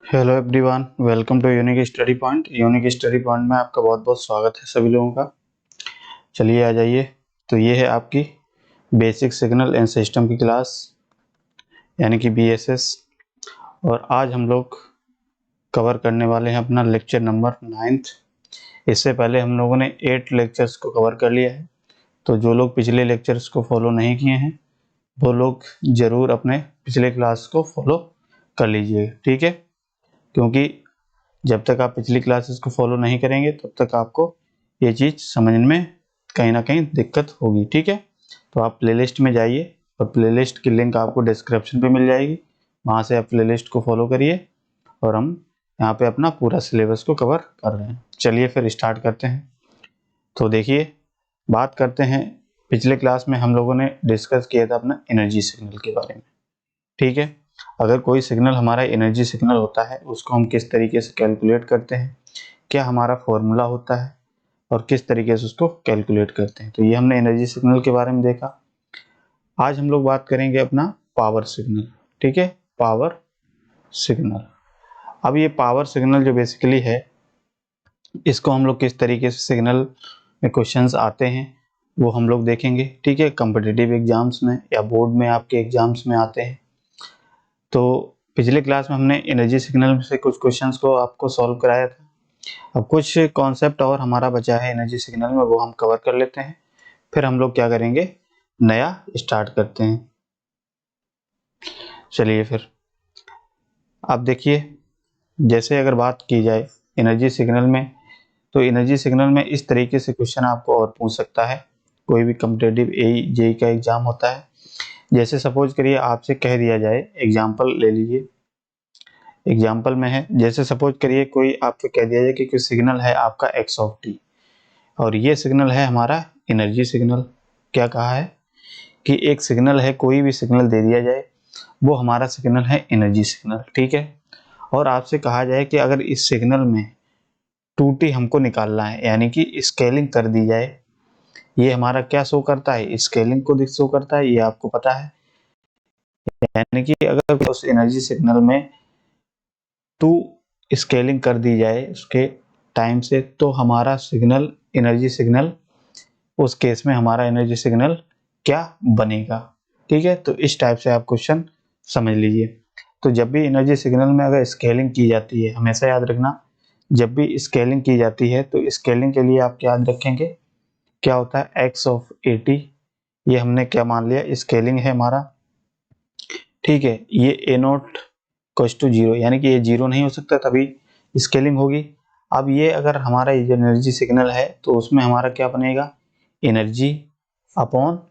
Hello everyone, welcome to unique study point. Unique study point में आपका बहुत बहुत स्वागत है सभी लोगों का। चलिए आ जाइए। तो ये है आपकी बेसिक सिग्नल एंड सिस्टम की क्लास, यानी कि बीएसएस। और आज हम लोग कवर करने वाले हैं अपना लेक्चर नंबर 9th। इससे पहले हम लोगों ने 8 लेक्चर्स को कवर कर लिया है। तो जो लोग पिछले लेक्चर्स को फॉलो नहीं किए हैं वो लोग ज़रूर अपने पिछले क्लास को फॉलो कर लीजिए, ठीक है। क्योंकि जब तक आप पिछली क्लासेस को फॉलो नहीं करेंगे तब तक आपको ये चीज़ समझने में कहीं ना कहीं दिक्कत होगी, ठीक है। तो आप प्लेलिस्ट में जाइए और प्लेलिस्ट की लिंक आपको डिस्क्रिप्शन पे मिल जाएगी, वहाँ से आप प्लेलिस्ट को फॉलो करिए। और हम यहाँ पे अपना पूरा सिलेबस को कवर कर रहे हैं। चलिए फिर स्टार्ट करते हैं। तो देखिए, बात करते हैं। पिछले क्लास में हम लोगों ने डिस्कस किया था अपना एनर्जी सिग्नल के बारे में, ठीक है। अगर कोई सिग्नल हमारा एनर्जी सिग्नल होता है उसको हम किस तरीके से कैलकुलेट करते हैं, क्या हमारा फॉर्मूला होता है और किस तरीके से उसको कैलकुलेट करते हैं। तो ये हमने एनर्जी सिग्नल के बारे में देखा। आज हम लोग बात करेंगे अपना पावर सिग्नल, ठीक है। Power signal. अब ये पावर सिग्नल जो बेसिकली है, इसको हम लोग किस तरीके से सिग्नल में क्वेश्चंस आते हैं वो हम लोग देखेंगे, ठीक है। कॉम्पिटिटिव एग्जाम्स में या बोर्ड में आपके एग्जाम्स में आते हैं। तो पिछले क्लास में हमने एनर्जी सिग्नल से कुछ क्वेश्चंस को आपको सॉल्व कराया था। अब कुछ कॉन्सेप्ट और हमारा बचा है एनर्जी सिग्नल में, वो हम कवर कर लेते हैं। फिर हम लोग क्या करेंगे, नया स्टार्ट करते हैं। चलिए फिर आप देखिए, जैसे अगर बात की जाए एनर्जी सिग्नल में, तो एनर्जी सिग्नल में इस तरीके से क्वेश्चन आपको और पूछ सकता है। कोई भी कॉम्पिटिटिव एई जेई का एग्जाम होता है, जैसे सपोज करिए आपसे कह दिया जाए, एग्जाम्पल ले लीजिए। एग्जाम्पल में है, जैसे सपोज करिए कोई आपसे कह दिया जाए कि कोई सिग्नल है आपका एक्स ऑफ टी, और ये सिग्नल है हमारा एनर्जी सिग्नल। क्या कहा है कि एक सिग्नल है, कोई भी सिग्नल दे दिया जाए, वो हमारा सिग्नल है एनर्जी सिग्नल, ठीक है। और आपसे कहा जाए कि अगर इस सिग्नल में 2t हमको निकालना है, यानी कि स्केलिंग कर दी जाए। ये हमारा क्या शो करता है, स्केलिंग को शो करता है, ये आपको पता है। यानी कि अगर उस एनर्जी सिग्नल में 2 स्केलिंग कर दी जाए उसके टाइम से, तो हमारा सिग्नल एनर्जी सिग्नल, उस केस में हमारा एनर्जी सिग्नल क्या बनेगा, ठीक है। तो इस टाइप से आप क्वेश्चन समझ लीजिए। तो जब भी एनर्जी सिग्नल में अगर स्केलिंग की जाती है, हमेशा याद रखना, जब भी स्केलिंग की जाती है तो स्केलिंग के लिए आप क्या याद रखेंगे, क्या होता है एक्स ऑफ 80। ये हमने क्या मान लिया, स्केलिंग है हमारा, ठीक है। ये ए नोट कोस टू जीरो, यानी कि ये जीरो नहीं हो सकता, तभी स्केलिंग होगी। अब ये अगर हमारा ये एनर्जी सिग्नल है तो उसमें हमारा क्या बनेगा, एनर्जी अपॉन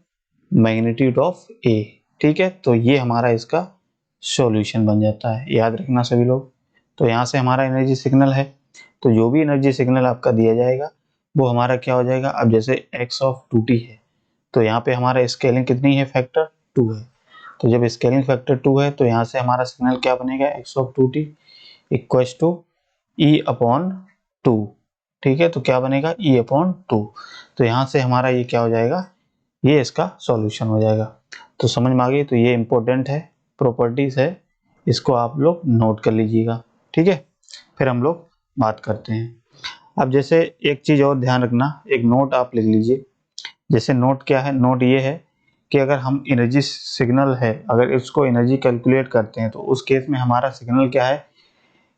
मैग्नीट्यूड ऑफ ए, ठीक है। तो ये हमारा इसका सॉल्यूशन बन जाता है, याद रखना सभी लोग। तो यहाँ से हमारा एनर्जी सिग्नल है, तो जो भी एनर्जी सिग्नल आपका दिया जाएगा वो हमारा क्या हो जाएगा। अब जैसे एक्स ऑफ 2t है, तो यहाँ पे हमारा स्केलिंग कितनी है, फैक्टर 2 है। तो जब स्केलिंग फैक्टर 2 है तो यहाँ से हमारा सिग्नल क्या बनेगा, x of 2t equals to e upon 2, ठीक है। तो क्या बनेगा, ई अपॉन 2। तो यहाँ से हमारा ये क्या हो जाएगा, ये इसका सॉल्यूशन हो जाएगा। तो समझ में आ गई। तो ये इंपॉर्टेंट है, प्रॉपर्टीज है, इसको आप लोग नोट कर लीजिएगा, ठीक है। फिर हम लोग बात करते हैं। अब जैसे एक चीज और ध्यान रखना, एक नोट आप लिख लीजिए। जैसे नोट क्या है, नोट ये है कि अगर हम एनर्जी सिग्नल है, अगर इसको एनर्जी कैलकुलेट करते हैं तो उस केस में हमारा सिग्नल क्या है,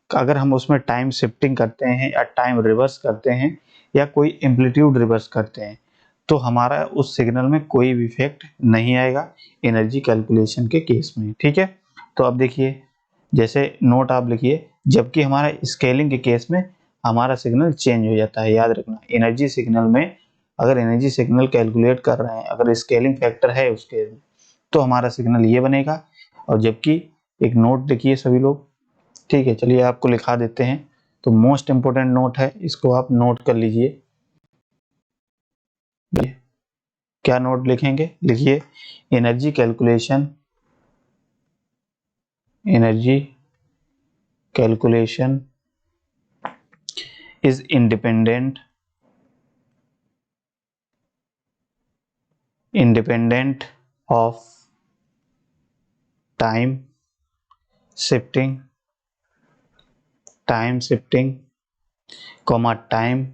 अगर हम उसमें टाइम शिफ्टिंग करते हैं या टाइम रिवर्स करते हैं या कोई एम्पलीट्यूड रिवर्स करते हैं, तो हमारा उस सिग्नल में कोई भी इफेक्ट नहीं आएगा एनर्जी कैलकुलेशन के केस में, ठीक है। तो अब देखिए, जैसे नोट आप लिखिए, जबकि हमारा स्केलिंग के केस में हमारा सिग्नल चेंज हो जाता है। याद रखना, एनर्जी सिग्नल में अगर एनर्जी सिग्नल कैलकुलेट कर रहे हैं, अगर स्केलिंग फैक्टर है उसके, तो हमारा सिग्नल ये बनेगा। और जबकि एक नोट लिखिए सभी लोग, ठीक है। चलिए आपको लिखा देते हैं। तो मोस्ट इंपोर्टेंट नोट है, इसको आप नोट कर लीजिए। क्या नोट लिखेंगे, लिखिए, energy calculation, energy calculation is independent of time shifting time shifting, comma time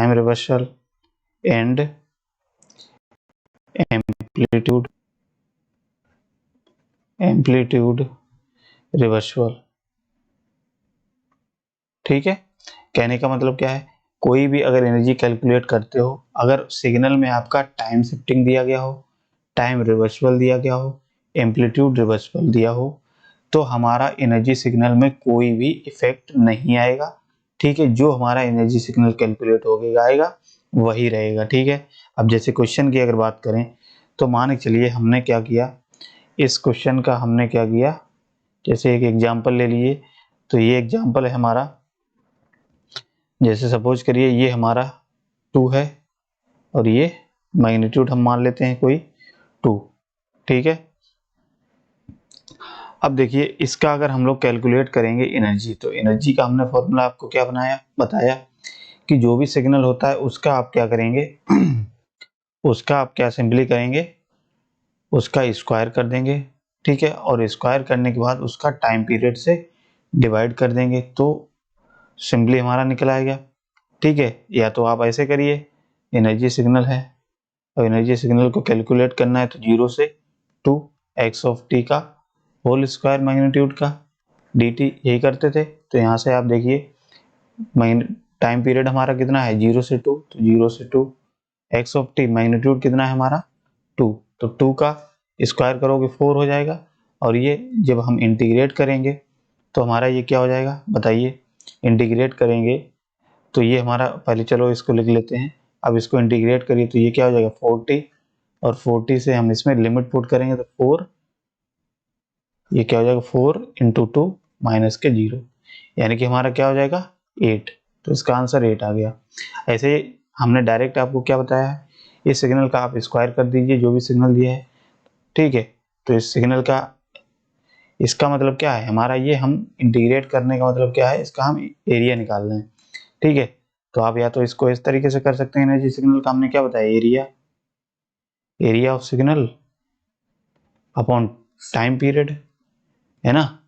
reversal and amplitude reversal. ठीक है, कहने का मतलब क्या है, कोई भी अगर एनर्जी कैलकुलेट करते हो, अगर सिग्नल में आपका टाइम शिफ्टिंग दिया गया हो, टाइम रिवर्सल दिया गया हो, एम्पलीट्यूड रिवर्सल दिया हो, तो हमारा एनर्जी सिग्नल में कोई भी इफेक्ट नहीं आएगा। ठीक है, जो हमारा एनर्जी सिग्नल कैलकुलेट हो गया आएगा वही रहेगा। ठीक है, अब जैसे क्वेश्चन की अगर बात करें तो मान के चलिए हमने क्या किया, इस क्वेश्चन का हमने क्या किया, जैसे एक एग्जांपल ले लिए, तो ये एग्जांपल है हमारा, जैसे सपोज करिए ये हमारा 2 है और ये मैग्नीट्यूड हम मान लेते हैं कोई 2। ठीक है, अब देखिए इसका अगर हम लोग कैलकुलेट करेंगे एनर्जी, तो एनर्जी का हमने फॉर्मूला आपको क्या बताया कि जो भी सिग्नल होता है उसका आप क्या करेंगे उसका आप क्या सिंपली करेंगे, उसका स्क्वायर कर देंगे। ठीक है, और स्क्वायर करने के बाद उसका टाइम पीरियड से डिवाइड कर देंगे, तो सिंपली हमारा निकल आएगा। ठीक है, या तो आप ऐसे करिए, एनर्जी सिग्नल है और एनर्जी सिग्नल को कैलकुलेट करना है, तो 0 से 2 एक्स ऑफ टी का होल स्क्वायर मैग्नीट्यूड का dt, यही करते थे। तो यहाँ से आप देखिए टाइम पीरियड हमारा कितना है 0 से 2, तो 0 से 2 एक्स ऑफ टी मैग्नीट्यूड कितना है हमारा 2, तो 2 का स्क्वायर करोगे 4 हो जाएगा, और ये जब हम इंटीग्रेट करेंगे तो हमारा ये क्या हो जाएगा बताइए, इंटीग्रेट करेंगे तो ये हमारा, पहले चलो इसको लिख लेते हैं, अब इसको इंटीग्रेट करिए तो ये क्या हो जाएगा 40, और 40 से हम इसमें लिमिट पुट करेंगे तो 4, ये क्या हो जाएगा 4 इंटू 2 माइनस के 0, यानी कि हमारा क्या हो जाएगा 8, तो इसका आंसर 8 आ गया। ऐसे हमने डायरेक्ट आपको क्या बताया है, इस सिग्नल का आप स्क्वायर कर दीजिए जो भी सिग्नल दिया है। ठीक है, तो इस सिग्नल का, इसका मतलब क्या है हमारा, ये हम इंटीग्रेट करने का मतलब क्या है, इसका हम एरिया निकाल रहे हैं। ठीक है, तो आप या तो इसको इस तरीके से कर सकते हैं, एनर्जी सिग्नल का हमने क्या बताया, area of signal upon time period, है ना,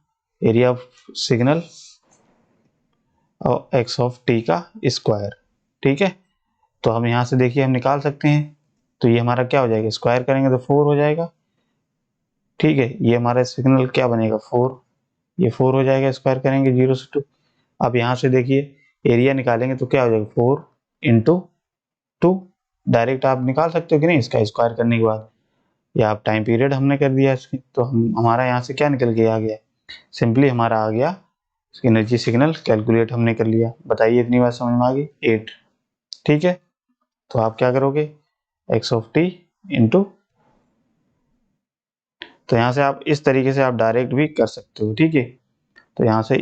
एरिया ऑफ सिग्नल और एक्स ऑफ टी का स्क्वायर। ठीक है, तो हम यहाँ से देखिए हम निकाल सकते हैं, तो ये हमारा क्या हो जाएगा, स्क्वायर करेंगे तो 4 हो जाएगा। ठीक है, ये हमारा सिग्नल क्या बनेगा 4, ये 4 हो जाएगा, स्क्वायर करेंगे 0 से 2। अब यहाँ से देखिए एरिया निकालेंगे तो क्या हो जाएगा 4 इंटू 2, डायरेक्ट आप निकाल सकते हो कि नहीं इसका स्क्वायर करने के बाद, या आप टाइम पीरियड हमने कर दिया इसकी, तो हमारा यहाँ से क्या निकल के आ गया, सिंपली हमारा आ गया एनर्जी सिग्नल कैलकुलेट हमने कर लिया। बताइए इतनी बात समझ में आ गई 8। ठीक है, तो आप क्या करोगे एक्स ऑफ टी इंटू, तो यहाँ से आप इस तरीके से आप डायरेक्ट भी कर सकते हो। ठीक है, तो यहाँ से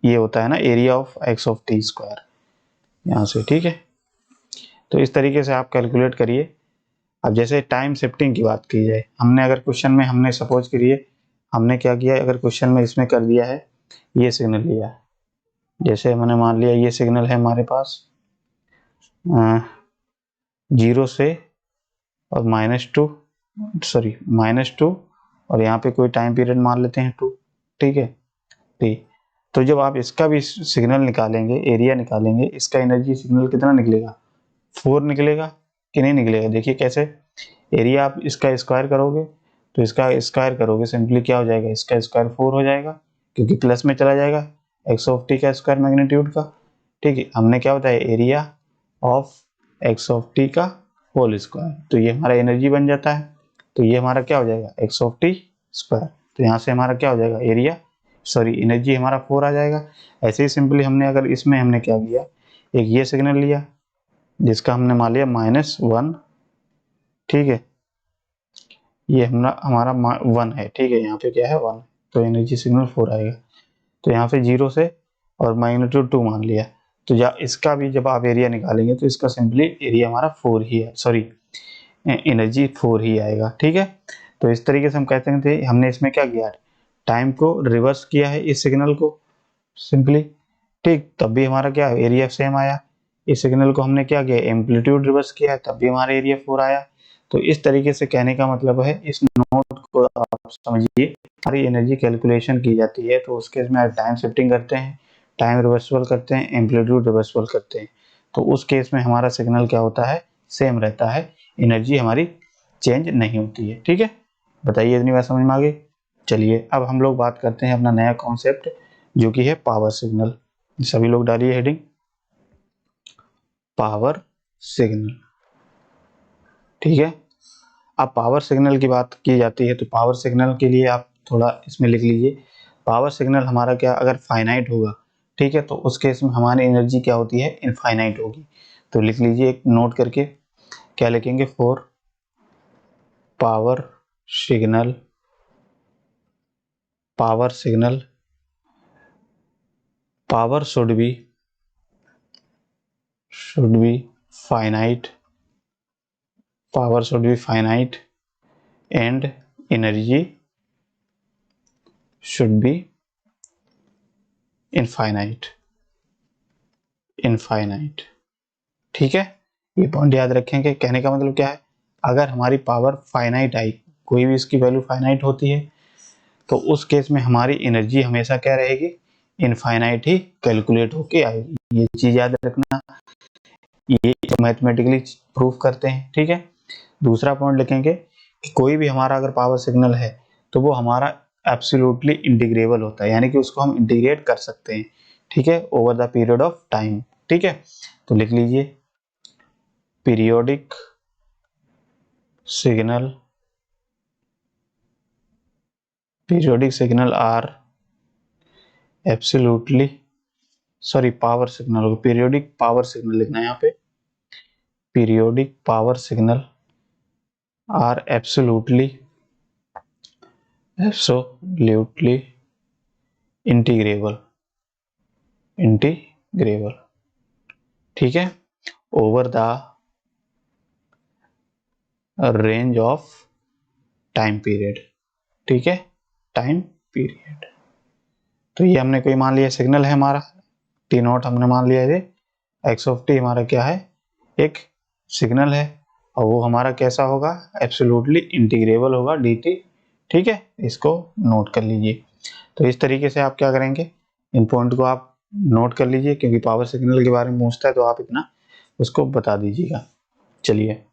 ये होता है ना area of x of T square यहाँ से। ठीक है, तो इस तरीके से आप कैलकुलेट करिए। अब जैसे टाइम शिफ्टिंग की बात की जाए, हमने अगर क्वेश्चन में हमने सपोज करिए हमने क्या किया, अगर क्वेश्चन में इसमें कर दिया है ये सिग्नल लिया है, जैसे मैंने मान लिया ये सिग्नल है हमारे पास 0 से और -2 और यहाँ पे कोई टाइम पीरियड मान लेते हैं 2। ठीक है, ठीक, तो जब आप इसका भी सिग्नल निकालेंगे, एरिया निकालेंगे, इसका एनर्जी सिग्नल कितना निकलेगा 4 निकलेगा कि नहीं निकलेगा। देखिए कैसे, एरिया आप इसका स्क्वायर करोगे तो इसका स्क्वायर करोगे सिंपली क्या हो जाएगा, इसका स्क्वायर 4 हो जाएगा क्योंकि प्लस में चला जाएगा एक्स ऑफ टी का स्क्वायर मैग्नीट्यूड का। ठीक है, हमने क्या बताया area of x of T का होल स्क्वायर, तो ये हमारा एनर्जी बन जाता है, तो ये हमारा क्या हो जाएगा एक्स ऑफ टी स्क्वायर, तो यहाँ से हमारा क्या हो जाएगा एरिया, सॉरी एनर्जी हमारा 4 आ जाएगा। ऐसे ही सिंपली हमने अगर इसमें हमने क्या किया, एक ये सिग्नल लिया जिसका हमने मान लिया -1। ठीक है, ये हमारा 1 है। ठीक है, यहाँ पे क्या है 1, तो एनर्जी सिग्नल 4 आएगा। तो यहाँ पे 0 से और मैग्नीट्यूड 2 मान लिया, तो या इसका भी जब आप एरिया निकालेंगे तो इसका सिंपली एरिया हमारा 4 ही है, सॉरी एनर्जी 4 ही आएगा। ठीक है, तो इस तरीके से हम कहते हैं हमने इसमें क्या किया, टाइम को रिवर्स किया है इस सिग्नल को सिंपली। ठीक, तब भी हमारा क्या एरिया सेम आया। इस सिग्नल को हमने क्या किया एम्पलीट्यूड रिवर्स किया है, तब भी हमारा एरिया 4 आया। तो इस तरीके से कहने का मतलब है, इस नोट को आप समझिए, हमारी एनर्जी कैलकुलेशन की जाती है तो उस केस में आप टाइम शिफ्टिंग करते हैं, टाइम रिवर्सिबल करते हैं, एम्पलीट्यूड रिवर्सिबल करते हैं, तो उस केस में हमारा सिग्नल क्या होता है, सेम रहता है, एनर्जी हमारी चेंज नहीं होती है। ठीक है, बताइए इतनी बात समझ में आ गई। चलिए अब हम लोग बात करते हैं अपना नया कॉन्सेप्ट जो कि है पावर सिग्नल। सभी लोग डालिए हेडिंग पावर सिग्नल। ठीक है, अब पावर सिग्नल की बात की जाती है तो पावर सिग्नल के लिए आप थोड़ा इसमें लिख लीजिए, पावर सिग्नल हमारा क्या, अगर फाइनाइट होगा, ठीक है, तो उस केस में हमारी एनर्जी क्या होती है, इनफाइनाइट होगी। तो लिख लीजिए एक नोट करके, क्या लिखेंगे, for power signal, power signal power should be finite, power should be finite and energy should be infinite, infinite. ठीक है, ये पॉइंट याद रखेंगे। कहने का मतलब क्या है, अगर हमारी पावर फाइनाइट आई, कोई भी इसकी वैल्यू फाइनाइट होती है, तो उस केस में हमारी एनर्जी हमेशा क्या रहेगी, इनफाइनाइट ही कैलकुलेट होके आएगी। ये चीज याद रखना, ये मैथमेटिकली प्रूफ करते हैं। ठीक है, दूसरा पॉइंट लिखेंगे कि कोई भी हमारा अगर पावर सिग्नल है तो वो हमारा एब्सोल्युटली इंटीग्रेबल होता है, यानी कि उसको हम इंटीग्रेट कर सकते हैं, ठीक है, over the period of time. ठीक है, तो लिख लीजिए periodic signal, periodic signal are absolutely, sorry power signal होगा, पीरियोडिक पावर सिग्नल लिखना है यहाँ पे, periodic power signal are absolutely integrable, integrable. ठीक है, over the range of time period. ठीक है, टाइम पीरियड। तो ये हमने कोई मान लिया सिग्नल है हमारा, टी नॉट हमने मान लिया, ये एक्स ऑफ टी हमारा क्या है, एक सिग्नल है, और वो हमारा कैसा होगा, एब्सोल्युटली इंटीग्रेबल होगा dt। ठीक है, इसको नोट कर लीजिए। तो इस तरीके से आप क्या करेंगे, इन पॉइंट को आप नोट कर लीजिए, क्योंकि पावर सिग्नल के बारे में पूछता है तो आप इतना उसको बता दीजिएगा। चलिए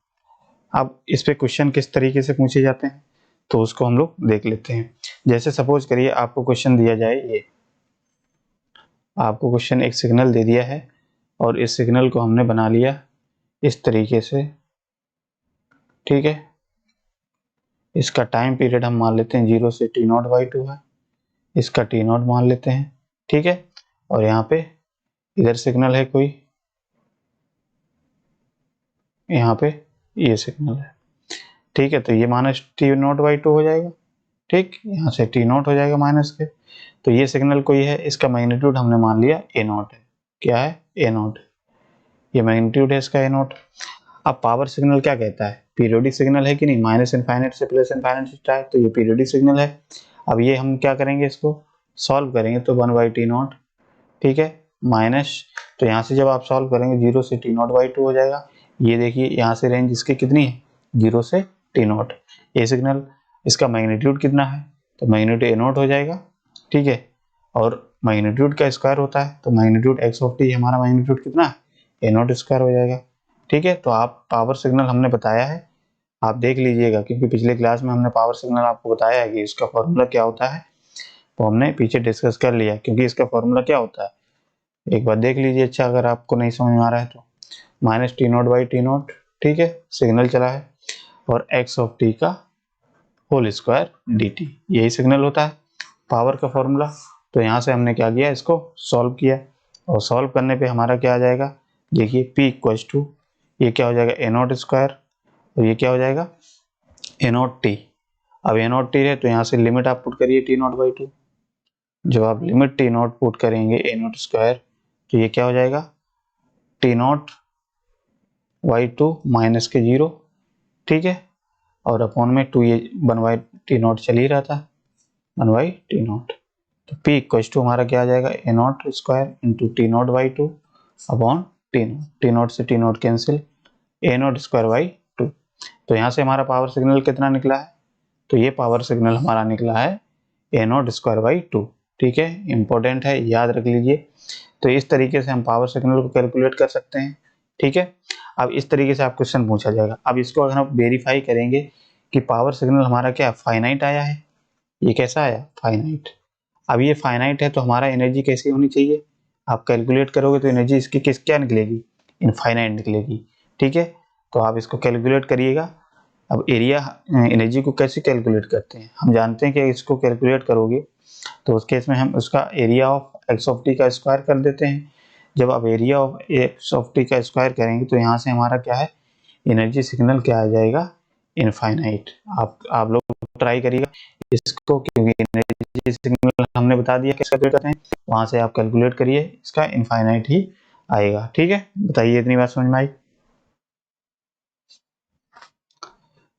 अब इस पे क्वेश्चन किस तरीके से पूछे जाते हैं तो उसको हम लोग देख लेते हैं। जैसे सपोज करिए आपको क्वेश्चन दिया जाए, ये आपको क्वेश्चन एक सिग्नल दे दिया है और इस सिग्नल को हमने बना लिया इस तरीके से। ठीक है, इसका टाइम पीरियड हम मान लेते हैं 0 से t0/2 है, इसका t0 मान लेते हैं। ठीक है, और यहाँ पे इधर सिग्नल है कोई, यहाँ पे ये सिग्नल है। ठीक है, तो ये -t0/2 हो जाएगा। ठीक, यहाँ से t0 हो जाएगा माइनस के, तो ये सिग्नल कोई है, इसका मैग्नीट्यूड हमने मान लिया a0 है। क्या है, a0, ये मैग्नीट्यूड है इसका a0। अब पावर सिग्नल क्या कहता है, पीरियोडिक सिग्नल है कि नहीं, माइनस इनफाइनाइट से प्लस इनफाइनाइट स्टार्ट, तो ये पीरियोडिक सिग्नल है। अब ये हम क्या करेंगे, इसको सॉल्व करेंगे तो 1/t0, ठीक है, माइनस, तो यहाँ से जब आप सॉल्व करेंगे 0 से t0/2 हो जाएगा। ये देखिए यहाँ से रेंज इसकी कितनी है, 0 से t0। ये सिग्नल, इसका मैग्नीट्यूड कितना है, तो मैग्नीट्यूड a0 हो जाएगा। ठीक है, और मैग्नीट्यूड का स्क्वायर होता है, तो मैग्नीट्यूड x ऑफ टी हमारा मैग्नीट्यूड कितना है, a0 स्क्वायर हो जाएगा। ठीक है, तो आप पावर सिग्नल हमने बताया है, आप देख लीजिएगा, क्योंकि पिछले क्लास में हमने पावर सिग्नल आपको बताया है कि इसका फॉर्मूला क्या होता है, तो हमने पीछे डिस्कस कर लिया, क्योंकि इसका फॉर्मूला क्या होता है एक बार देख लीजिए, अच्छा अगर आपको नहीं समझ में आ रहा है तो, -t0/t0। ठीक है, सिग्नल चला है, और x ऑफ टी का होल स्क्वायर dt, यही सिग्नल होता है पावर का फॉर्मूला। तो यहाँ से हमने क्या किया, इसको सॉल्व किया, और सॉल्व करने पे हमारा क्या आ जाएगा, देखिए p इक्वल्स टू, ये क्या हो जाएगा a0 स्क्वायर, और ये क्या हो जाएगा a0t। अब a0t है तो यहाँ से लिमिट आप पुट करिए t0/2, जब आप लिमिट t0 पुट करेंगे a0 स्क्वायर, तो ये क्या हो जाएगा t0/2 माइनस के 0। ठीक है, और अपॉन में 2, ये 1/t0 चल ही रहा था, 1/t0, तो p इक्वल्स टू हमारा क्या आ जाएगा a0 square into t0/2 upon t0, t0 से t0 कैंसिल, a0 स्क्वायर/2। तो यहाँ से हमारा पावर सिग्नल कितना निकला है, तो ये पावर सिग्नल हमारा निकला है A0²/2। ठीक है, इंपॉर्टेंट है, याद रख लीजिए। तो इस तरीके से हम पावर सिग्नल को कैलकुलेट कर सकते हैं। ठीक है, अब इस तरीके से आप क्वेश्चन पूछा जाएगा। अब इसको अगर हम वेरीफाई करेंगे कि पावर सिग्नल हमारा क्या फाइनाइट आया है, ये कैसा आया, फाइनाइट। अब ये फाइनाइट है तो हमारा एनर्जी कैसी होनी चाहिए, आप कैलकुलेट करोगे तो एनर्जी इसकी क्या निकलेगी, इनफाइनाइट निकलेगी। ठीक है, तो आप इसको कैलकुलेट करिएगा। अब एरिया एनर्जी को कैसे कैलकुलेट करते हैं, हम जानते हैं कि इसको कैलकुलेट करोगे तो उस केस में हम उसका area of x of T का स्क्वायर कर देते हैं। जब आप area of x of T का स्क्वायर करेंगे तो यहाँ से हमारा क्या है, एनर्जी सिग्नल क्या आ जाएगा, इनफाइनाइट। आप लोग ट्राई करिएगा इसको, क्योंकि एनर्जी सिग्नल हमने बता दिया कैसे कैलकुलेट करते हैं, वहां से आप कैलकुलेट करिए, इसका इनफाइनाइट ही आएगा। ठीक है, बताइए इतनी बात समझ में आई।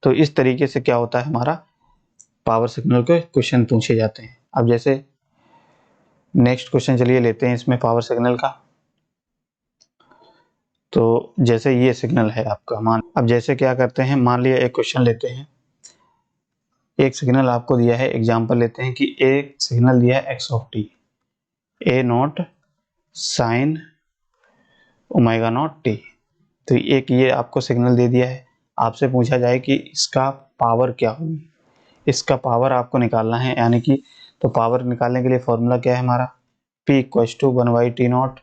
तो इस तरीके से क्या होता है, हमारा पावर सिग्नल के क्वेश्चन पूछे जाते हैं। अब जैसे नेक्स्ट क्वेश्चन चलिए लेते हैं इसमें पावर सिग्नल का। तो जैसे ये सिग्नल है आपका, अब जैसे क्या करते हैं, मान लिया एक क्वेश्चन लेते हैं, एक सिग्नल आपको दिया है, एग्जांपल लेते हैं कि एक सिग्नल दिया है x of T, A0 sign omega not T. तो एक ये आपको सिग्नल दे दिया है, आपसे पूछा जाए कि इसका पावर क्या होगी, इसका पावर आपको निकालना है, यानी कि तो पावर निकालने के लिए फॉर्मूला क्या है हमारा, P = 1/T0।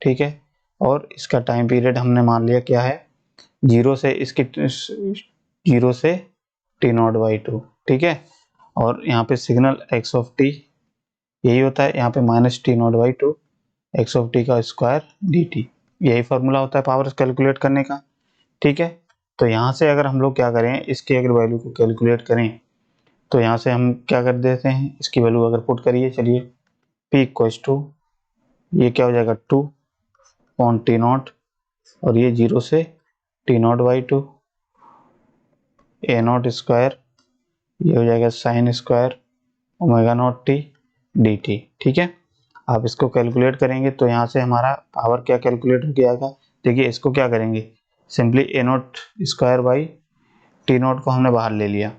ठीक है, और इसका टाइम पीरियड हमने मान लिया क्या है, 0 से T0/2। ठीक है, और यहाँ पे सिग्नल x ऑफ टी यही होता है, यहाँ पे -T0/2 x ऑफ टी का स्क्वायर dt, यही फॉर्मूला होता है पावर कैलकुलेट करने का। ठीक है, तो यहाँ से अगर हम लोग क्या करें, इसकी अगर वैल्यू को कैलकुलेट करें तो यहाँ से हम क्या कर देते हैं, इसकी वैल्यू अगर पुट करिए, चलिए P = ये क्या हो जाएगा 2/T0, और ये 0 से T0/2 A0² ये हो जाएगा sine square omega not T dt। ठीक है, आप इसको कैलकुलेट करेंगे तो यहाँ से हमारा पावर क्या कैलकुलेट हो जाएगा, देखिए इसको क्या करेंगे, सिंपली A0²/T0 को हमने बाहर ले लिया,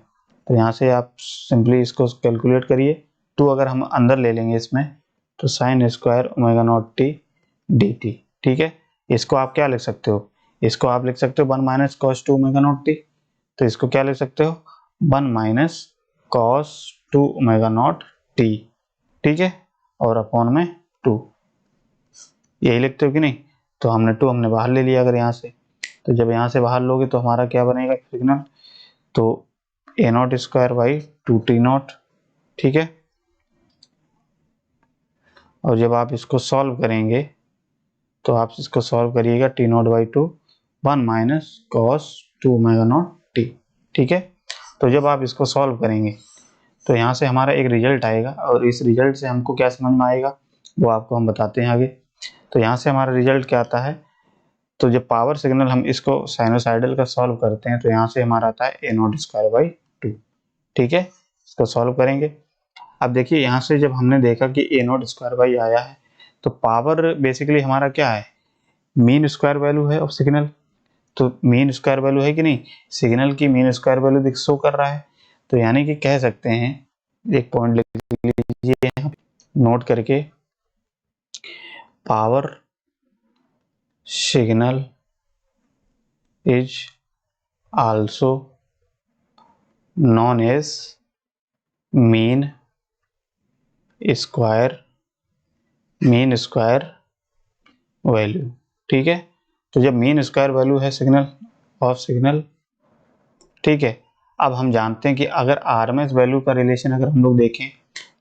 तो यहाँ से आप सिंपली इसको कैलकुलेट करिए। 2 अगर हम अंदर ले लेंगे इसमें तो sine square omega not T dt। ठीक है, इसको आप क्या लिख सकते हो, इसको आप लिख सकते हो 1 - cos 2 ओमेगा नॉट टी, तो इसको क्या लिख सकते हो, 1 - cos 2 ओमेगा नॉट टी। ठीक है, और अपॉन में 2, यही लिखते हो कि नहीं। तो हमने बाहर ले लिया अगर यहाँ से, तो जब यहाँ से बाहर लोगे तो हमारा क्या बनेगा सिग्नल, तो A0²/2T0। ठीक है, और जब आप इसको सॉल्व करेंगे तो आप इसको सॉल्व करिएगा T0/2 1 - cos 2 omega not t. ठीक है, तो जब आप इसको सॉल्व करेंगे तो यहाँ से हमारा एक रिजल्ट आएगा, और इस रिजल्ट से हमको क्या समझ में आएगा वो आपको हम बताते हैं आगे। तो यहाँ से हमारा रिजल्ट क्या आता है, तो जब पावर सिग्नल हम इसको साइनोसाइडल का सॉल्व करते हैं तो यहाँ से हमारा आता है A0²/2। ठीक है, इसको सॉल्व करेंगे। अब देखिए यहाँ से जब हमने देखा कि A0² आया है, तो पावर बेसिकली हमारा क्या है, मीन स्क्वायर वैल्यू है ऑफ सिग्नल। तो मीन स्क्वायर वैल्यू है कि नहीं, सिग्नल की मीन स्क्वायर वैल्यू शो कर रहा है। तो यानी कि कह सकते हैं, एक पॉइंट लिख लीजिए नोट करके, power signal is also known as mean square value. ठीक है, तो जब मीन स्क्वायर वैल्यू है सिग्नल, ठीक है, अब हम जानते हैं कि अगर आरएमएस वैल्यू का रिलेशन अगर हम लोग देखें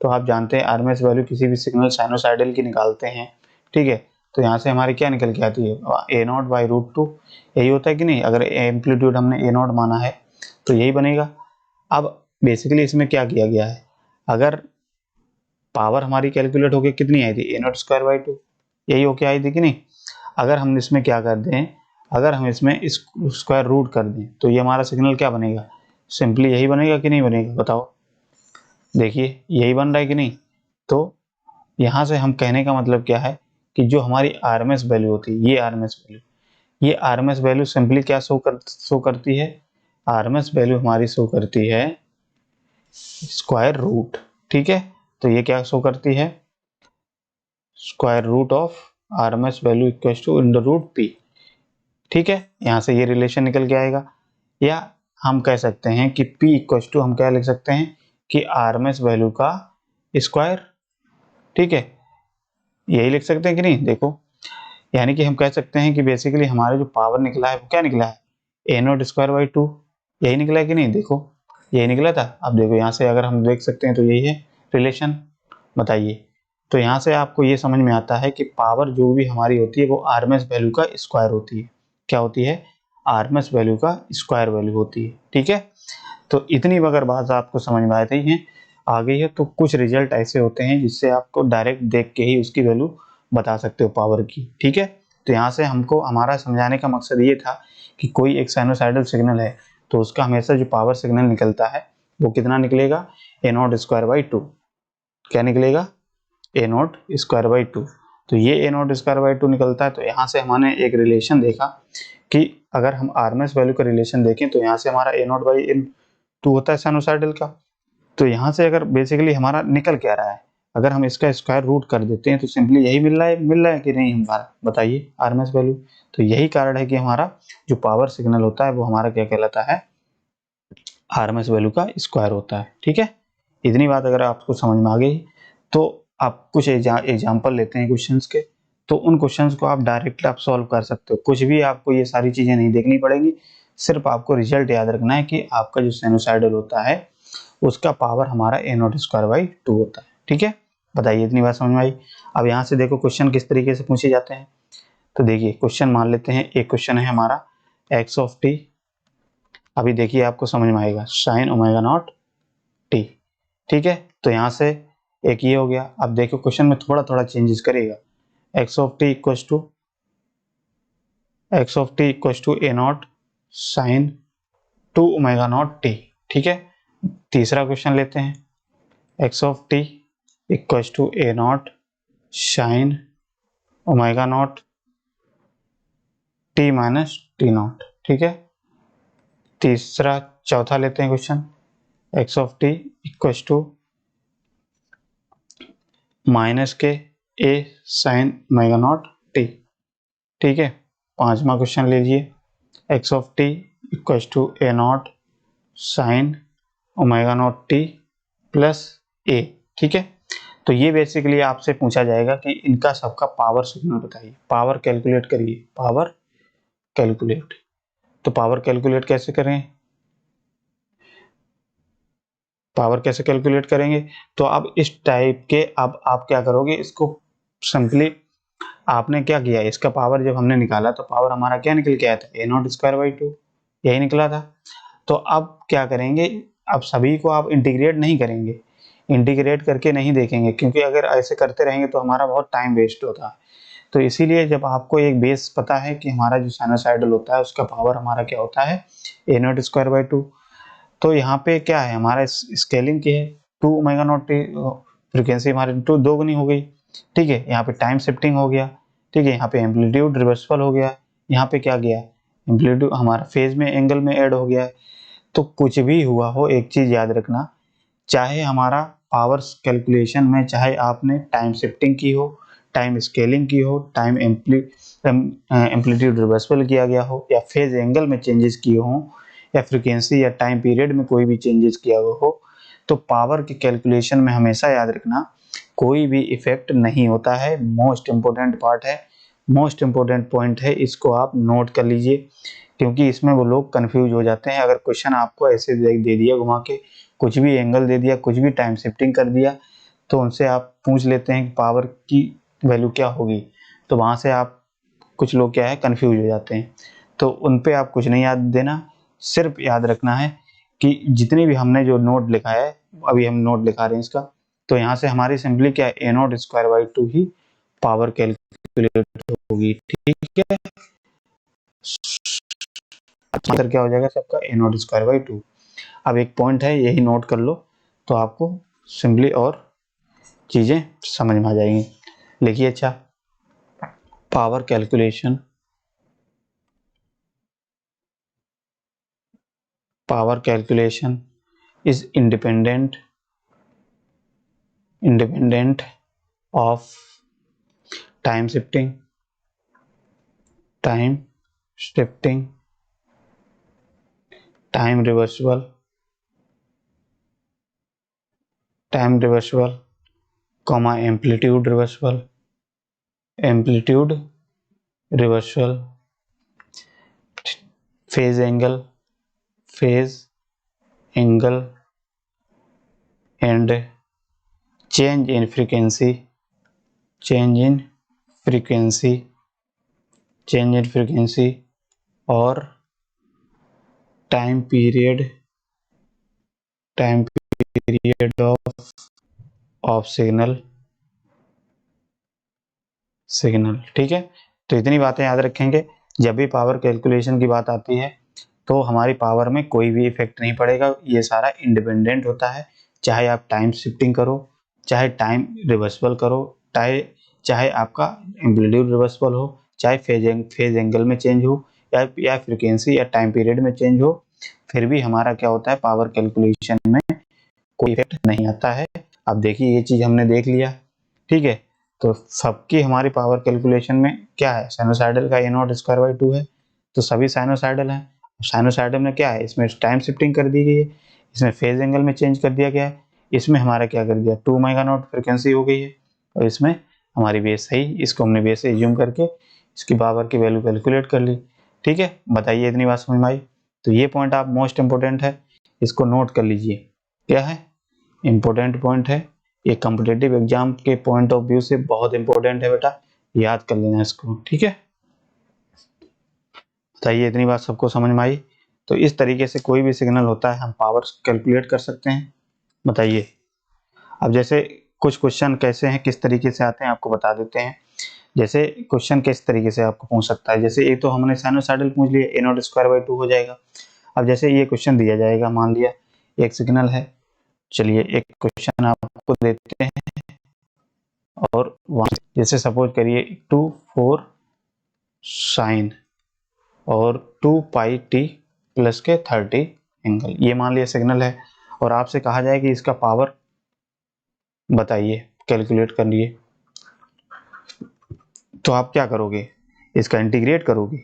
तो आप जानते हैं आरएमएस वैल्यू किसी भी सिग्नल साइनोसाइडल की निकालते हैं। ठीक है, तो यहाँ से हमारी क्या निकल के आती है, A0/√2, यही होता है कि नहीं, अगर एम्पलीट्यूड हमने A0 माना है तो यही बनेगा। अब बेसिकली इसमें क्या किया गया है, अगर पावर हमारी कैलकुलेट होकर कितनी आई थी, A0²/2 यही होके आई थी कि नहीं। अगर हम इसमें क्या कर दें, अगर हम इसमें स्क्वायर रूट कर दें तो ये हमारा सिग्नल क्या बनेगा, सिंपली यही बनेगा कि नहीं बनेगा, बताओ। देखिए यही बन रहा है कि नहीं। तो यहाँ से हम कहने का मतलब क्या है कि जो हमारी आरएमएस वैल्यू होती है, ये आरएमएस वैल्यू सिंपली क्या शो करती है, आरएमएस वैल्यू हमारी शो करती है स्क्वायर रूट, ठीक है। तो ये क्या शो करती है, square root of RMS value equal to under root P, ठीक है। यहां से ये रिलेशन निकल के आएगा, या हम कह सकते हैं कि P इक्वल टू, हम क्या लिख सकते हैं कि आरएमएस वैल्यू का स्क्वायर, ठीक है, यही लिख सकते हैं कि नहीं। देखो, यानी कि हम कह सकते हैं कि बेसिकली हमारा जो पावर निकला है वो क्या निकला है, ए नॉट स्क्वायर बाई 2, यही निकला है कि नहीं। देखो, यही निकला था। अब देखो यहाँ से अगर हम देख सकते हैं तो यही है रिलेशन, बताइए। तो यहाँ से आपको ये समझ में आता है कि पावर जो भी हमारी होती है वो आरएमएस वैल्यू का स्क्वायर होती है। क्या होती है, आरएमएस वैल्यू का स्क्वायर वैल्यू होती है, ठीक है। तो इतनी अगर बात आपको समझ में आती है, आ गई है, तो कुछ रिजल्ट ऐसे होते हैं जिससे आपको डायरेक्ट देख के ही उसकी वैल्यू बता सकते हो पावर की, ठीक है। तो यहाँ से हमको हमारा समझाने का मकसद ये था कि कोई एक साइनोसाइडल सिग्नल है तो उसका हमेशा जो पावर सिग्नल निकलता है वो कितना निकलेगा, ए नॉट स्क्वायर बाई 2। क्या निकलेगा, ए नॉट स्क्वायर बाई 2। तो ये ए नॉट स्क्वायर बाई 2 निकलता है। तो यहाँ से हमने एक रिलेशन देखा कि अगर हम आरएमएस वैल्यू का रिलेशन देखें तो यहाँ से हमारा ए नॉट बाई 2 होता है साइनोसाइडल का। तो यहाँ से अगर बेसिकली हमारा निकल क्या रहा है, अगर हम इसका स्क्वायर रूट कर देते हैं तो सिंपली यही मिल रहा है कि नहीं हमारा, बताइए, आरएमएस वैल्यू। तो यही कारण है कि हमारा जो पावर सिग्नल होता है वो हमारा क्या कहलाता है, आरएमएस वैल्यू का स्क्वायर होता है, ठीक है। इतनी बात अगर आपको समझ में आ गई तो आप कुछ एग्जाम्पल लेते हैं क्वेश्चंस के, तो उन क्वेश्चंस को आप डायरेक्ट आप सॉल्व कर सकते हो। कुछ भी आपको ये सारी चीजें नहीं देखनी पड़ेगी, सिर्फ आपको रिजल्ट याद रखना है कि आपका जो साइनोसाइडल होता है उसका पावर हमारा ए नॉट स्क्वायर बाई 2 होता है, ठीक है। बताइए, इतनी बात समझ में आई। अब यहाँ से देखो क्वेश्चन किस तरीके से पूछे जाते हैं। तो देखिए क्वेश्चन मान लेते हैं, एक क्वेश्चन है हमारा एक्स ऑफ टी, अभी देखिए आपको समझ में आएगा, साइन ओमेगा नॉट टी, ठीक है। तो यहाँ से एक ये हो गया। अब देखो क्वेश्चन में थोड़ा थोड़ा चेंजेस करेगा, x of t equal to A not sine 2 omega not t, ठीक है। तीसरा क्वेश्चन लेते हैं, x of t equal to A not sine omega not t minus t not, ठीक है। चौथा लेते हैं question, x of t equal to minus K A sine omega not t, ठीक है। पांचवा क्वेश्चन लीजिए, x of t equal to A not sine omega not T plus ए, ठीक है। तो ये बेसिकली आपसे पूछा जाएगा कि इनका सबका पावर सिग्नल बताइए, पावर कैलकुलेट करिए, पावर कैलकुलेट। तो पावर कैलकुलेट कैसे करें, पावर कैसे कैलकुलेट करेंगे, तो अब इस टाइप के, अब आप क्या करोगे, इसको सिंपली आपने क्या किया, इसका पावर जब हमने निकाला तो पावर हमारा क्या निकल के आया था, ए नॉट स्क्वायर बाई 2, यही निकला था। तो अब क्या करेंगे, अब सभी को आप इंटीग्रेट नहीं करेंगे, इंटीग्रेट करके नहीं देखेंगे, क्योंकि अगर ऐसे करते रहेंगे तो हमारा बहुत टाइम वेस्ट होता है। तो इसीलिए जब आपको एक बेस पता है कि हमारा जो साइनोसाइडल होता है उसका पावर हमारा क्या होता है, ए नॉट स्क्वायर बाई 2। तो यहाँ पे क्या है, हमारा स्केलिंग की है 2 ओमेगा नॉट टी, फ्रीक्वेंसी हमारी दो गुनी हो गई, ठीक है। यहाँ पे टाइम शिफ्टिंग हो गया, ठीक है। यहाँ पे एम्पलीट्यूड रिवर्सल हो गया, यहाँ पे क्या गया, एम्पलीट्यूड हमारा फेज में एंगल में ऐड हो गया है। तो कुछ भी हुआ हो, एक चीज याद रखना, चाहे हमारा पावर कैलकुलेशन में चाहे आपने टाइम शिफ्टिंग की हो, टाइम स्केलिंग की हो, टाइम एम्पलीट्यूड रिवर्सल किया गया हो, या फेज एंगल में चेंजेस किए हों, या फ्रीक्वेंसी या टाइम पीरियड में कोई भी चेंजेस किया हुआ हो, तो पावर के कैलकुलेशन में हमेशा याद रखना कोई भी इफेक्ट नहीं होता है। मोस्ट इंपोर्टेंट पार्ट है, मोस्ट इंपोर्टेंट पॉइंट है, इसको आप नोट कर लीजिए, क्योंकि इसमें वो लोग कंफ्यूज हो जाते हैं। अगर क्वेश्चन आपको ऐसे दे दिया घुमा के, कुछ भी एंगल दे दिया, कुछ भी टाइम शिफ्टिंग कर दिया, तो उनसे आप पूछ लेते हैं कि पावर की वैल्यू क्या होगी, तो वहां से आप, कुछ लोग क्या है कंफ्यूज हो जाते हैं। तो उन पे आप कुछ नहीं याद देना, सिर्फ याद रखना है कि जितनी भी हमने जो नोट लिखा है, अभी हम नोट लिखा रहे हैं इसका, तो यहाँ से हमारी सिंपली क्या है, ए नॉट स्क्वायर बाई 2 ही पावर कैलकुलेट होगी, ठीक है। आंसर क्या हो जाएगा सबका, ए नॉट स्क्वायर बाई 2। अब एक पॉइंट है, यही नोट कर लो, तो आपको सिंपली और चीजें समझ में आ जाएंगी। लिखिए, अच्छा, power calculation power calculation is independent of time shifting, time reversible, comma amplitude reversal, phase angle and change in frequency और टाइम पीरियड ऑफ सिग्नल। ठीक है, तो इतनी बातें याद रखेंगे। जब भी पावर कैलकुलेशन की बात आती है तो हमारी पावर में कोई भी इफेक्ट नहीं पड़ेगा, ये सारा इंडिपेंडेंट होता है। चाहे आप टाइम शिफ्टिंग करो, चाहे टाइम रिवर्सिबल करो, चाहे आपका एम्पलीट्यूड रिवर्सिबल हो, चाहे फेज एंगल में चेंज हो, या फ्रीक्वेंसी या टाइम पीरियड में चेंज हो, फिर भी हमारा क्या होता है, पावर कैलकुलेशन में कोई इफेक्ट नहीं आता है। अब देखिए ये चीज हमने देख लिया, ठीक है। तो सबकी हमारी पावर कैलकुलेशन में क्या है, साइनोसाइडल का a0² है, तो सभी साइनोसाइडल हैं। साइनोसाइडल में क्या है, इसमें टाइम शिफ्टिंग कर दी गई है, इसमें फेज एंगल में चेंज कर दिया गया है, इसमें हमारा क्या कर दिया, 2 ω0 फ्रिक्वेंसी हो गई है, और इसमें हमारी बेस सही, इसको हमने बेस से एज्यूम करके इसकी पावर की वैल्यू कैलकुलेट कर ली। ठीक है, बताइए इतनी बात समझ में आई? तो ये पॉइंट आप मोस्ट इंपोर्टेंट है, इसको नोट कर लीजिए। क्या है, इंपॉर्टेंट पॉइंट है, ये कॉम्पिटिटिव एग्जाम के पॉइंट ऑफ व्यू से बहुत इंपॉर्टेंट है बेटा, याद कर लेना इसको। ठीक है, बताइए इतनी बात सबको समझ में आई? तो इस तरीके से कोई भी सिग्नल होता है हम पावर कैलकुलेट कर सकते हैं। बताइए, अब जैसे कुछ क्वेश्चन कैसे हैं, किस तरीके से आते हैं आपको बता देते हैं। जैसे क्वेश्चन किस तरीके से आपको पूछ सकता है, जैसे एक तो हमने साइनोसाइडल पूछ लिया, a0² हो जाएगा। अब जैसे ये क्वेश्चन दिया जाएगा, मान लिया एक सिग्नल है, चलिए एक क्वेश्चन आपको देते हैं, और वहां जैसे सपोज करिए 2 4 साइन और 2πt प्लस के 30 एंगल, ये मान लिया सिग्नल है, और आपसे कहा जाए कि इसका पावर बताइए, कैलकुलेट कर लिए। तो आप क्या करोगे, इसका इंटीग्रेट करोगे।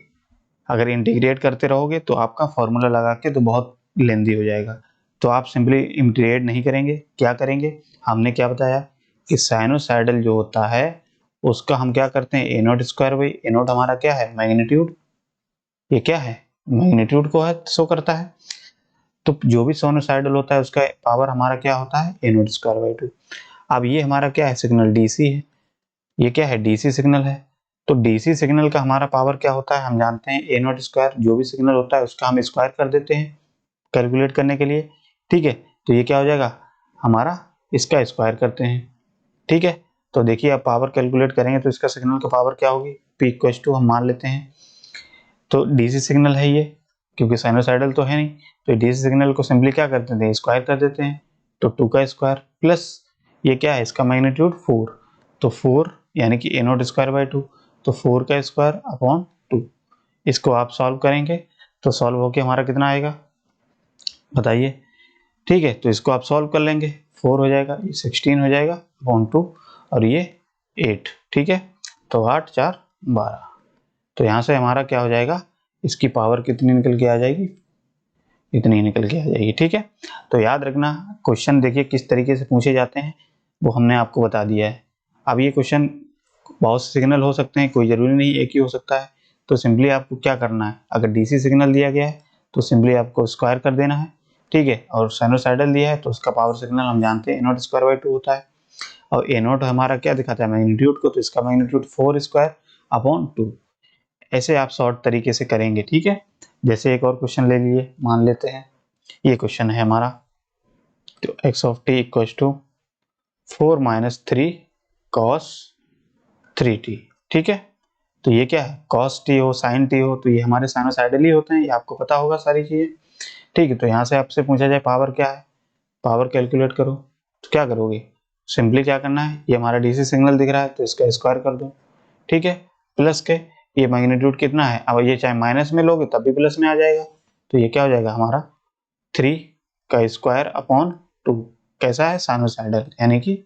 अगर इंटीग्रेट करते रहोगे तो आपका फॉर्मूला लगा के तो बहुत लेंदी हो जाएगा, तो आप सिंपली इंटीग्रेट नहीं करेंगे, क्या करेंगे, हमने क्या बताया कि साइनोसाइडल जो होता है उसका हम क्या करते हैं, a0² a0 हमारा क्या है, मैग्नीट्यूड, ये क्या है, मैग्नीट्यूड को है शो करता है। तो जो भी साइनोसाइडल होता है उसका पावर हमारा क्या होता है, a0²/2। अब ये हमारा क्या है, सिग्नल डीसी है, ये क्या है, डीसी सिग्नल है। तो डीसी सिग्नल का हमारा पावर क्या होता है, हम जानते हैं a0², जो भी सिग्नल होता है उसका हम स्क्वायर कर देते हैं कैलकुलेट करने के लिए। ठीक है, तो ये क्या हो जाएगा हमारा, इसका स्क्वायर करते हैं। ठीक है, तो देखिए आप पावर कैलकुलेट करेंगे तो इसका सिग्नल का पावर क्या होगी, P हम मान लेते हैं। तो डीसी सिग्नल है ये, क्योंकि साइनोसाइडल तो है नहीं, तो डीसी सिग्नल को सिंपली क्या कर देते हैं, स्क्वायर कर देते हैं। तो 2 का स्क्वायर प्लस ये क्या है, इसका मैग्नीट्यूड 4, तो 4 यानी कि a0²/2, तो 4 का स्क्वायर अपॉन 2। इसको आप सॉल्व करेंगे तो सॉल्व होके हमारा कितना आएगा, बताइए। ठीक है, तो इसको आप सॉल्व कर लेंगे, 4 हो जाएगा, ये 16 हो जाएगा अपॉन 2, और ये 8। ठीक है, तो 8 4 12, तो यहाँ से हमारा क्या हो जाएगा, इसकी पावर कितनी निकल के आ जाएगी, इतनी निकल के आ जाएगी। ठीक है, तो याद रखना क्वेश्चन देखिए किस तरीके से पूछे जाते हैं वो हमने आपको बता दिया है। अब ये क्वेश्चन बहुत से सिग्नल हो सकते हैं, कोई जरूरी नहीं एक ही हो सकता है, तो सिंपली आपको क्या करना है, अगर डीसी सिग्नल दिया गया है तो सिंपली आपको स्क्वायर कर देना है। ठीक है, और साइनोसाइडल दिया है तो उसका पावर सिग्नल हम जानते हैं a0²/2 होता है, और a0 हमारा क्या दिखाता है, मैग्नीट्यूड को, तो इसका मैग्नीट्यूड 4² अपॉन 2। ऐसे आप शॉर्ट तरीके से करेंगे। ठीक है, जैसे एक और क्वेश्चन ले लिए, मान लेते हैं ये क्वेश्चन है हमारा, तो x of t equals to 4 - 3 cos 3t। ठीक है, तो ये क्या है, cos t हो sin t हो तो ये हमारे साइनोसाइडल ही होते हैं, ये आपको पता होगा सारी चीजें। ठीक है, तो यहाँ से आपसे पूछा जाए पावर क्या है, पावर कैलकुलेट करो, तो क्या करोगे, सिंपली क्या करना है, ये हमारा डीसी सिग्नल दिख रहा है तो इसका स्क्वायर कर दो। ठीक है, प्लस के ये मैग्नीट्यूड कितना है, अब ये चाहे माइनस में लोगे तब भी प्लस में आ जाएगा, तो ये क्या हो जाएगा हमारा 3 का स्क्वायर अपॉन 2। कैसा है? साइनोसाइडल, यानी कि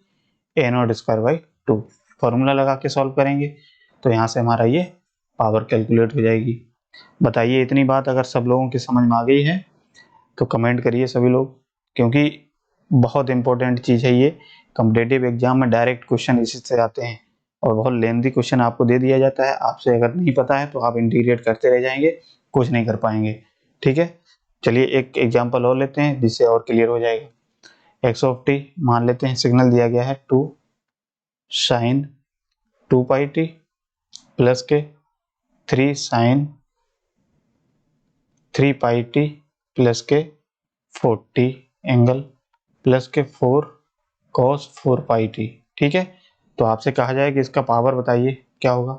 a0²/2। फॉर्मूला लगा के सॉल्व करेंगे तो यहाँ से हमारा ये पावर कैलकुलेट हो जाएगी। बताइए, इतनी बात अगर सब लोगों की समझ में आ गई है तो कमेंट करिए सभी लोग, क्योंकि बहुत इंपॉर्टेंट चीज़ है ये। कॉम्पिटिटिव एग्जाम में डायरेक्ट क्वेश्चन इसी से आते हैं और बहुत लेंथी क्वेश्चन आपको दे दिया जाता है। आपसे अगर नहीं पता है तो आप इंटीग्रेट करते रह जाएंगे, कुछ नहीं कर पाएंगे। ठीक है, चलिए एक एग्जाम्पल और लेते हैं जिससे और क्लियर हो जाएगा। एक्स ऑफ टी मान लेते हैं, सिग्नल दिया गया है 2 sin 2πt प्लस के 3 sin 3πt प्लस के 40 एंगल प्लस के 4 cos 4πt। ठीक है, तो आपसे कहा जाए कि इसका पावर बताइए क्या होगा,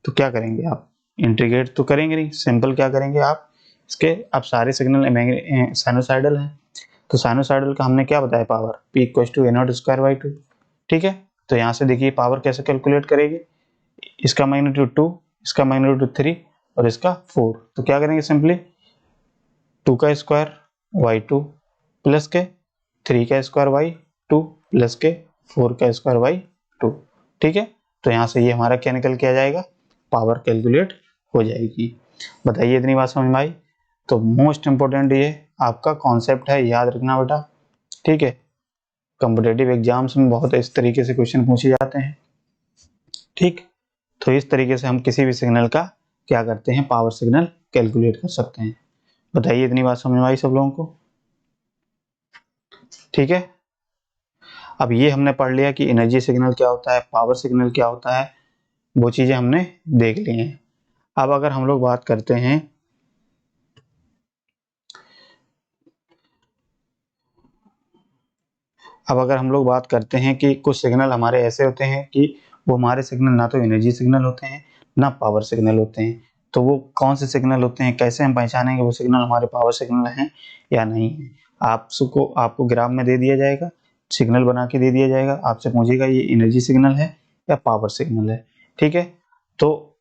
तो क्या करेंगे आप? इंटीग्रेट तो करेंगे नहीं, सिंपल क्या करेंगे आप, इसके अब सारे सिग्नल साइनोसाइडल हैं तो साइनोसाइडल का हमने क्या बताया पावर, p = a0²/2। ठीक है, तो यहाँ से देखिए पावर कैसे कैलकुलेट करेंगे, इसका मैग्नीट्यूड 2, इसका मैग्नीट्यूड 3 और इसका 4। तो क्या करेंगे, सिंपली 2 का स्क्वायर y2 प्लस के 3 का स्क्वायर y2 प्लस के 4 का स्क्वायर y2। ठीक है, तो यहाँ से ये हमारा क्या निकल के आ जाएगा, पावर कैलकुलेट हो जाएगी। बताइए, इतनी बात समझ में आई? तो मोस्ट इंपॉर्टेंट ये आपका कॉन्सेप्ट है, याद रखना बेटा। ठीक है, कॉम्पिटिटिव एग्जाम्स में बहुत इस तरीके से क्वेश्चन पूछे जाते हैं। ठीक, तो इस तरीके से हम किसी भी सिग्नल का क्या करते हैं, पावर सिग्नल कैलकुलेट कर सकते हैं। बताइए, इतनी बात समझ में आई सब लोगों को? ठीक है, अब ये हमने पढ़ लिया कि एनर्जी सिग्नल क्या होता है, पावर सिग्नल क्या होता है, वो चीजें हमने देख ली हैं। अब अगर हम लोग बात करते हैं कि कुछ सिग्नल हमारे ऐसे होते हैं कि वो हमारे सिग्नल ना तो एनर्जी सिग्नल होते हैं ना पावर सिग्नल होते हैं। तो वो कौन से सिग्नल होते हैं, कैसे हम पहचानेंगे वो सिग्नल हमारे पावर सिग्नल हैं या नहीं है? आपको ग्राफ में दे दिया जाएगा, सिग्नल बना के दे दिया जाएगा, आपसे पूछेगा ये एनर्जी सिग्नल है या पावर सिग्नल है। ठीक है, तो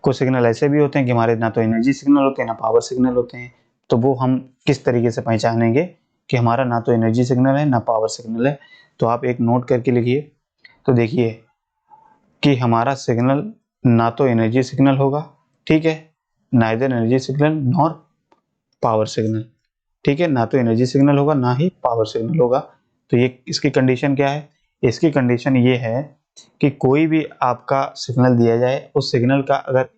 कुछ सिग्नल ऐसे भी होते हैं कि हमारे ना तो एनर्जी सिग्नल होते हैं ना पावर सिग्नल होते हैं। तो वो हम किस तरीके से पहचानेंगे कि हमारा ना तो एनर्जी सिग्नल है ना पावर सिग्नल है? तो आप एक नोट करके लिखिए। तो देखिए कि हमारा सिग्नल ना तो एनर्जी सिग्नल होगा, ठीक है, neither energy signal nor power signal. ठीक है, ना तो एनर्जी सिग्नल होगा ना ही पावर सिग्नल होगा। तो ये इसकी कंडीशन क्या है? इसकी कंडीशन ये है कि कोई भी आपका सिग्नल दिया जाए, उस सिग्नल का अगर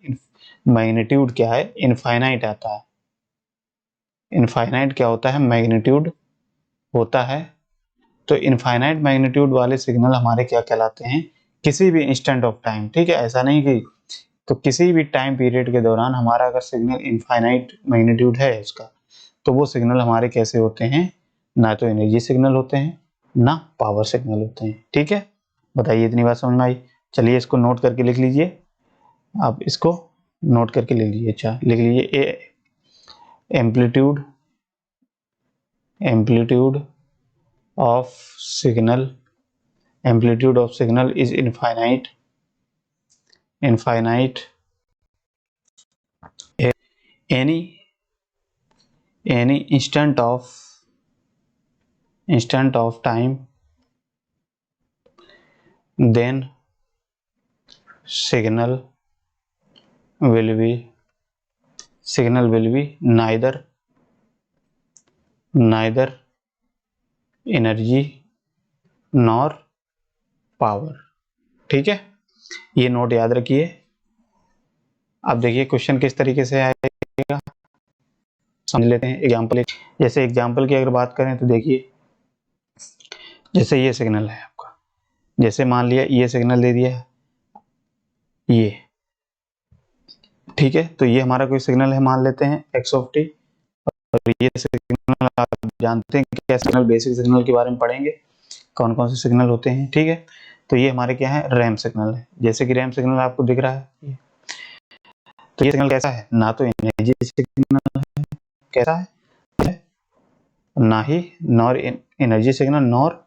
मैग्नीट्यूड क्या है, इनफाइनाइट आता है। इनफाइनाइट क्या होता है? मैग्नीट्यूड होता है। तो इनफाइनाइट मैग्नीट्यूड वाले सिग्नल हमारे क्या कहलाते हैं? किसी भी इंस्टेंट ऑफ टाइम। ठीक है, ऐसा नहीं कि तो किसी भी टाइम पीरियड के दौरान हमारा अगर सिग्नल इनफाइनाइट मैग्नीट्यूड है इसका, तो वो सिग्नल हमारे कैसे होते हैं? ना तो एनर्जी सिग्नल होते हैं ना पावर सिग्नल होते हैं। ठीक है, बताइए, इतनी बात समझ में आई? चलिए इसको नोट करके लिख लीजिए। आप इसको नोट करके लिख लीजिए। अच्छा, लिख लीजिए amplitude of signal is infinite any instant of time, then signal will be neither energy nor power। ठीक है, ये नोट याद रखिए। अब देखिए क्वेश्चन किस तरीके से आएगा, समझ लेते हैं। एग्जाम्पल, जैसे एग्जाम्पल की अगर बात करें तो देखिए, जैसे ये सिग्नल है आपका, जैसे मान लिया ये सिग्नल दे दिया है ये, ठीक है, तो ये हमारा कोई सिग्नल है, मान लेते हैं x ऑफ टी। और ये सिग्नल आप जानते हैं कि क्या सिग्नल, बेसिक सिग्नल के बारे में पढ़ेंगे कौन कौन से सिग्नल होते हैं। ठीक है, तो ये हमारे क्या है, रैम सिग्नल है। जैसे कि रैम सिग्नल आपको दिख रहा है, तो ये सिग्नल कैसा है? ना तो एनर्जी सिग्नल है, कैसा है, ना ही nor energy signal nor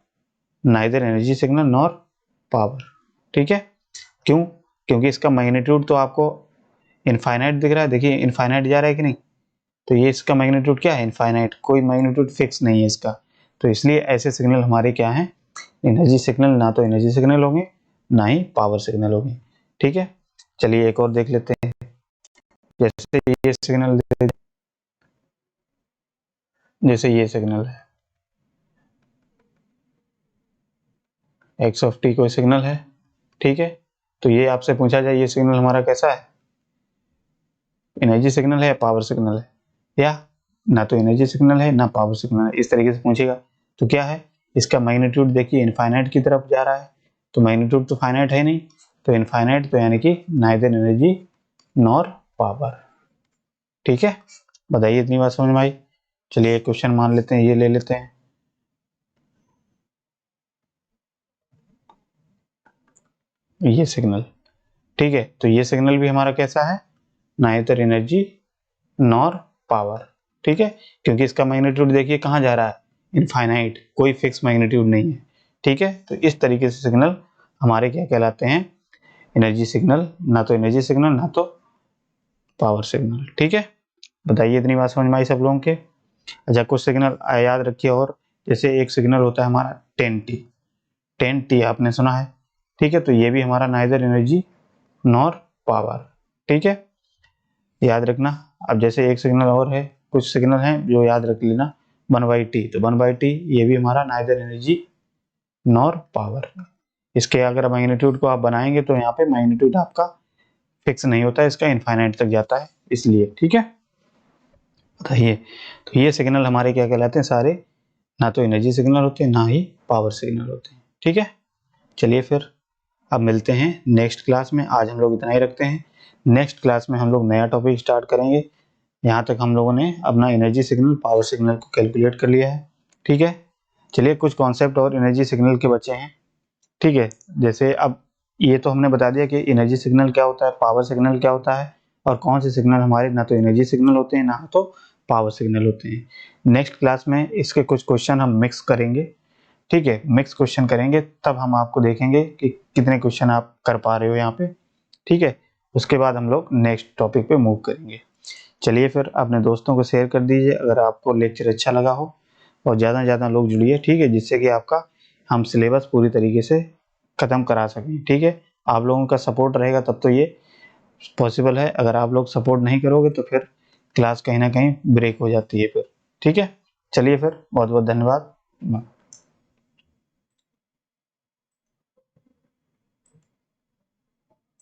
neither energy signal nor power. ठीक है, क्यों? क्योंकि इसका मैग्नीट्यूड तो आपको इनफाइनाइट दिख रहा है। देखिए इनफाइनाइट जा रहा है कि नहीं, तो ये इसका मैग्नीट्यूड क्या है, इनफाइनाइट, कोई मैग्नीट्यूड फिक्स नहीं है इसका। तो इसलिए ऐसे सिग्नल हमारे क्या हैं, एनर्जी सिग्नल। ना तो एनर्जी सिग्नल होंगे ना ही पावर सिग्नल होंगे। ठीक है, चलिए एक और देख लेते हैं। जैसे ये सिग्नल, जैसे ये सिग्नल है एक्स ऑफ टी, कोई सिग्नल है। ठीक है, तो ये आपसे पूछा जाए ये सिग्नल हमारा कैसा है, एनर्जी सिग्नल है, पावर सिग्नल है, या ना तो एनर्जी सिग्नल है ना पावर सिग्नल है, इस तरीके से पूछेगा। तो क्या है, इसका मैग्नीट्यूड देखिए इनफाइनाइट की तरफ जा रहा है, तो मैग्नीट्यूड तो फाइनाइट है नहीं, तो इनफाइनाइट तो यानी कि नाइदर एनर्जी नॉर पावर। ठीक है, बताइए इतनी बात समझ में आई। चलिए एक क्वेश्चन मान लेते हैं, ये ले लेते हैं। ये सिग्नल, ठीक है, तो ये सिग्नल भी हमारा कैसा है, नाइदर एनर्जी नॉर पावर। ठीक है, क्योंकि इसका मैग्नीट्यूड देखिए कहाँ जा रहा है, इनफाइनाइट, कोई फिक्स मैग्नीट्यूड नहीं है। ठीक है, तो इस तरीके से सिग्नल हमारे क्या कहलाते हैं, एनर्जी सिग्नल, ना तो एनर्जी सिग्नल ना तो पावर सिग्नल। ठीक है, बताइए इतनी बात समझ में आई सब लोगों के। अच्छा, कुछ सिग्नल याद रखिए, और जैसे एक सिग्नल होता है हमारा 10T, 10T आपने सुना है। ठीक है, तो ये भी हमारा नाइदर एनर्जी नॉर पावर। ठीक है, याद रखना। अब जैसे एक सिग्नल और है, कुछ सिग्नल हैं जो याद रख लेना, 1/t, तो 1/t ये भी हमारा नाइदर एनर्जी नॉर पावर। इसके अगर मैग्नीट्यूड को आप बनाएंगे तो यहाँ पे मैग्नीट्यूड आपका फिक्स नहीं होता है, इसका इनफाइनाइट तक जाता है इसलिए। ठीक है, बताइए, तो ये सिग्नल हमारे क्या कहलाते हैं, सारे ना तो एनर्जी सिग्नल होते हैं ना ही पावर सिग्नल होते हैं। ठीक है, चलिए फिर अब मिलते हैं नेक्स्ट क्लास में। आज हम लोग इतना ही रखते हैं, नेक्स्ट क्लास में हम लोग नया टॉपिक स्टार्ट करेंगे। यहाँ तक हम लोगों ने अपना एनर्जी सिग्नल, पावर सिग्नल को कैलकुलेट कर लिया है। ठीक है, चलिए कुछ कॉन्सेप्ट और एनर्जी सिग्नल के बचे हैं। ठीक है, जैसे अब ये तो हमने बता दिया कि एनर्जी सिग्नल क्या होता है, पावर सिग्नल क्या होता है, और कौन से सिग्नल हमारे ना तो एनर्जी सिग्नल होते हैं ना तो पावर सिग्नल होते हैं। नेक्स्ट क्लास में इसके कुछ क्वेश्चन हम मिक्स करेंगे। ठीक है, मिक्स क्वेश्चन करेंगे, तब हम आपको देखेंगे कि कितने क्वेश्चन आप कर पा रहे हो यहाँ पे। ठीक है, उसके बाद हम लोग नेक्स्ट टॉपिक पे मूव करेंगे। चलिए फिर अपने दोस्तों को शेयर कर दीजिए अगर आपको लेक्चर अच्छा लगा हो, और ज़्यादा से ज़्यादा लोग जुड़िए। ठीक है, जिससे कि आपका हम सिलेबस पूरी तरीके से ख़त्म करा सकें। ठीक है, आप लोगों का सपोर्ट रहेगा तब तो ये पॉसिबल है, अगर आप लोग सपोर्ट नहीं करोगे तो फिर क्लास कहीं ना कहीं ब्रेक हो जाती है फिर। ठीक है, चलिए फिर बहुत बहुत धन्यवाद।